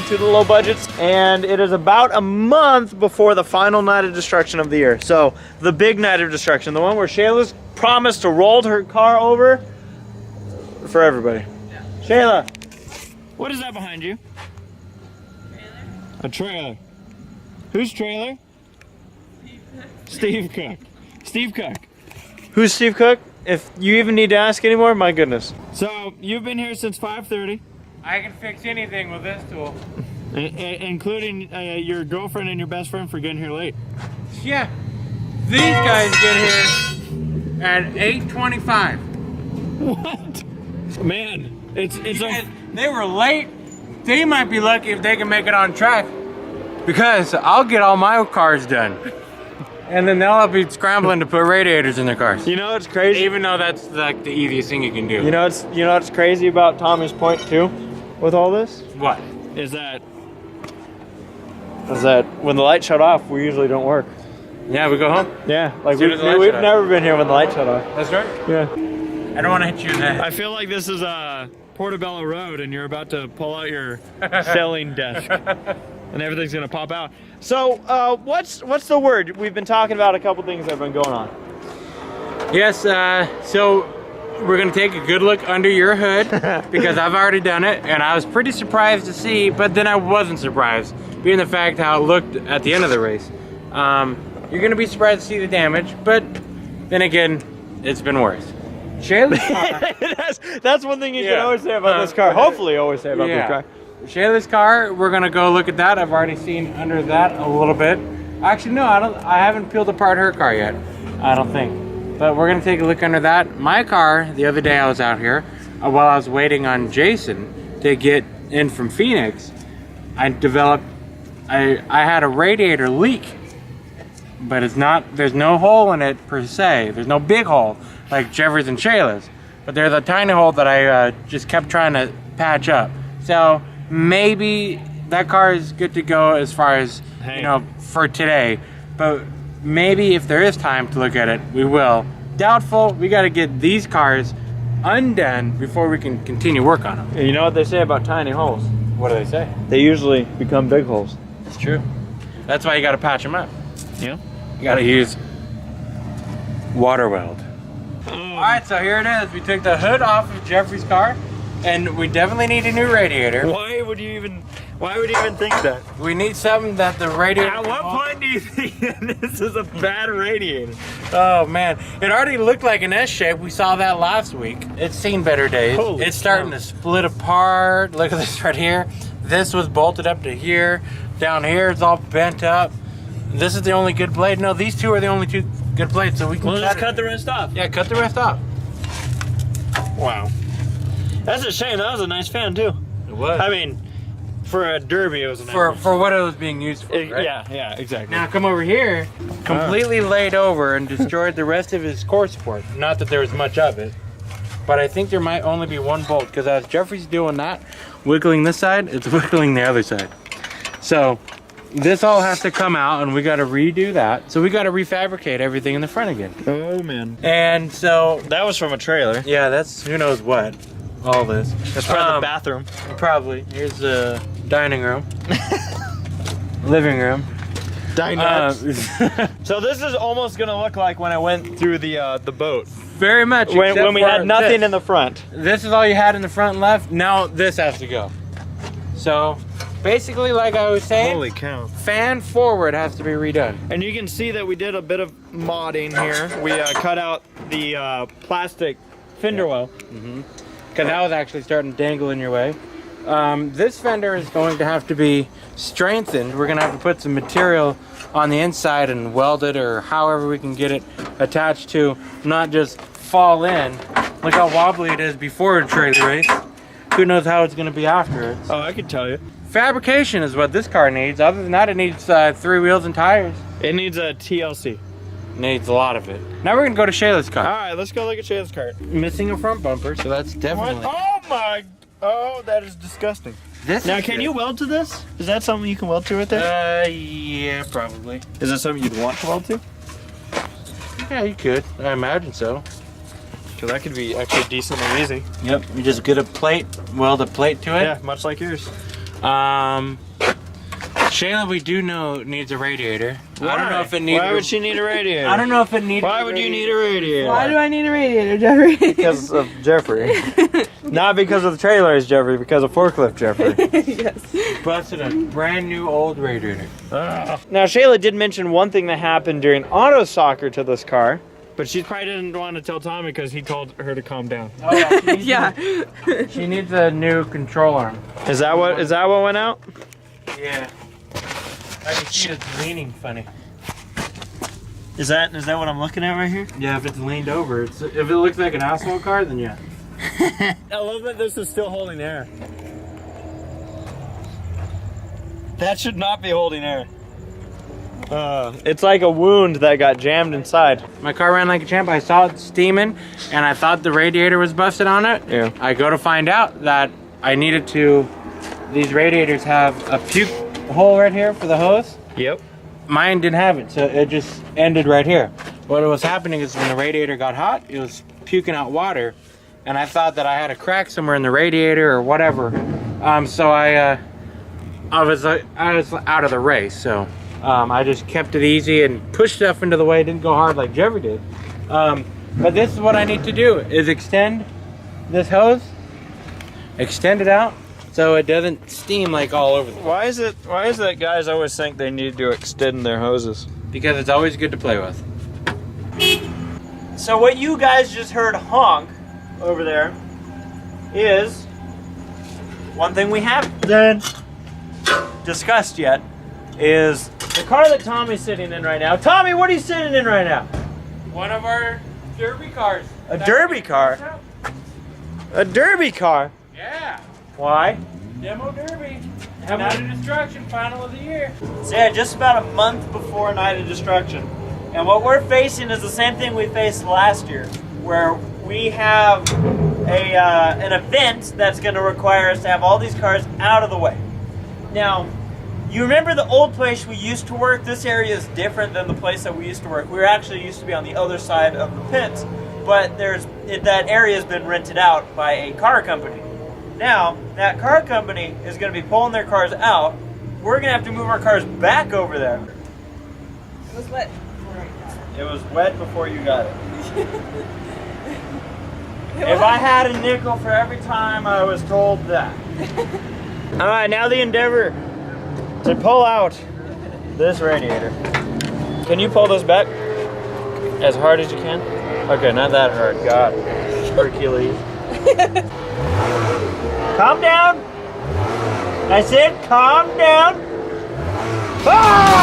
to the low budgets, and it is about a month before the final night of destruction of the year. So the big night of destruction, the one where Shayla's promised to roll her car over for everybody. Yeah. Shayla, what is that behind you? Trailer. A trailer. Whose trailer? Steve Cook. Steve Cook. Who's Steve Cook? If you even need to ask anymore, my goodness. So, you've been here since 5:30. I can fix anything with this tool. Including your girlfriend and your best friend for getting here late. Yeah. These guys get here at 8:25. What? Man, it's they were late. They might be lucky if they can make it on track. Because I'll get all my cars done. And then they'll be scrambling to put radiators in their cars. You know what's crazy? Even though that's like the easiest thing you can do. You know what's crazy about Tommy's point too, with all this? What? Is that when the light shut off, we usually don't work. Yeah, we go home. Yeah, like we've never been here when the light shut off. That's right. Yeah. I don't want to hit you in the head. I feel like this is Portobello Road, and you're about to pull out your selling desk, and everything's gonna pop out. So, what's the word? We've been talking about a couple things that have been going on. Yes, so we're gonna take a good look under your hood because I've already done it, and I was pretty surprised to see, but then I wasn't surprised, being the fact how it looked at the end of the race. You're gonna be surprised to see the damage, but then again, it's been worse. Shayla's car. that's one thing you can always say about this car. Hopefully, always say about this car. Shayla's car, we're gonna go look at that. I've already seen under that a little bit. Actually, no, I haven't peeled apart her car yet. I don't think. But we're gonna take a look under that. My car, the other day I was out here, while I was waiting on Jason to get in from Phoenix, I had a radiator leak. But there's no hole in it per se. There's no big hole like Jeffrey's and Shayla's. But there's a tiny hole that I just kept trying to patch up. So maybe that car is good to go as far as, you know, for today. But maybe if there is time to look at it, we will. Doubtful. We got to get these cars undone before we can continue work on them. You know what they say about tiny holes? What do they say? They usually become big holes. It's true. That's why you got to patch them up. Yeah. You got to use water weld. Alright, so here it is. We took the hood off of Jeffrey's car, and we definitely need a new radiator. Why would you even think that? We need something that the radiator... At what point do you think this is a bad radiator? Oh man, it already looked like an S shape. We saw that last week. It's seen better days. Holy it's starting to split apart. Look at this right here. This was bolted up to here. Down here it's all bent up. This is the only good blade. No, these two are the only two good blades, so we can just cut the rest off. Yeah, cut the rest off. Wow. That's a shame. That was a nice fan too. It was. I mean, for a Derby, it was a nice for what it was being used for, right? Yeah, exactly. Now come over here, completely laid over and destroyed the rest of his core support. Not that there was much of it, but I think there might only be one bolt, because as Jeffrey's doing that, wiggling this side, it's wiggling the other side. So this all has to come out, and we got to redo that. So we got to refabricate everything in the front again. Oh man. And so that was from a trailer. Yeah, that's who knows what. All this. That's probably the bathroom. Probably. Here's the dining room. Living room. Dinette. So this is almost gonna look like when I went through the boat. Very much. When we had nothing in the front. This is all you had in the front and left. Now this has to go. So basically, like I was saying, holy cow, fan forward has to be redone. And you can see that we did a bit of modding here. We cut out the plastic fender well. Because that was actually starting to dangle in your way. This fender is going to have to be strengthened. We're going to have to put some material on the inside and weld it, or however we can get it attached to not just fall in. Look how wobbly it is before a trailer race. Who knows how it's going to be after it. Oh, I can tell you. Fabrication is what this car needs. Other than that, it needs 3 wheels and tires. It needs a TLC. Needs a lot of it. Now we're gonna go to Shayla's car. All right, let's go look at Shayla's car. Missing a front bumper, so that's definitely. What? Oh my! Oh, that is disgusting. Now, can you weld to this? Is that something you can weld to right there? Yeah, probably. Is that something you'd want to weld to? Yeah, you could. I imagine so. Because that could be actually decently easy. Yep. You just get a plate, weld a plate to it. Yeah, much like yours. Shayla, we do know needs a radiator. Why? I don't know if it needs. Why would she need a radiator? I don't know if it needs. Why would you need a radiator? Why do I need a radiator, Jeffrey? Because of Jeffrey. Not because of the trailers, Jeffrey. Because of forklift, Jeffrey. Yes. Busted a brand new old radiator. Now, Shayla did mention one thing that happened during auto soccer to this car, but she probably didn't want to tell Tommy because he told her to calm down. Oh, yeah. Yeah. She needs a new control arm. Is that what went out? Yeah. I can see it's leaning funny. Is that what I'm looking at right here? Yeah, if it's leaned over, if it looks like an asphalt car, then yeah. I love that this is still holding air. That should not be holding air. It's like a wound that got jammed inside. My car ran like a champ. I saw it steaming, and I thought the radiator was busted on it. Yeah. I go to find out that I needed to. These radiators have a puke hole right here for the hose. Yep. Mine didn't have it, so it just ended right here. What was happening is when the radiator got hot, it was puking out water, and I thought that I had a crack somewhere in the radiator or whatever. So I was out of the race. So I just kept it easy and pushed stuff into the way. Didn't go hard like Jeffrey did. But this is what I need to do: is extend this hose, extend it out, so it doesn't steam like all over the place. Why is it guys always think they need to extend their hoses? Because it's always good to play with. So what you guys just heard honk over there is one thing we haven't discussed yet is the car that Tommy's sitting in right now. Tommy, what are you sitting in right now? One of our derby cars. A derby car? A derby car? Yeah. Why? Demo Derby. Night of Destruction, final of the year. So yeah, just about a month before Night of Destruction. And what we're facing is the same thing we faced last year, where we have an event that's going to require us to have all these cars out of the way. Now, you remember the old place we used to work? This area is different than the place that we used to work. We were actually used to be on the other side of the pits, but that area has been rented out by a car company. Now, that car company is going to be pulling their cars out. We're going to have to move our cars back over there. It was wet before I got it. It was wet before you got it. If I had a nickel for every time I was told that. All right, now the endeavor to pull out this radiator. Can you pull this back as hard as you can? Okay, not that hard. God, Hercules. Calm down. I said calm down. Ah!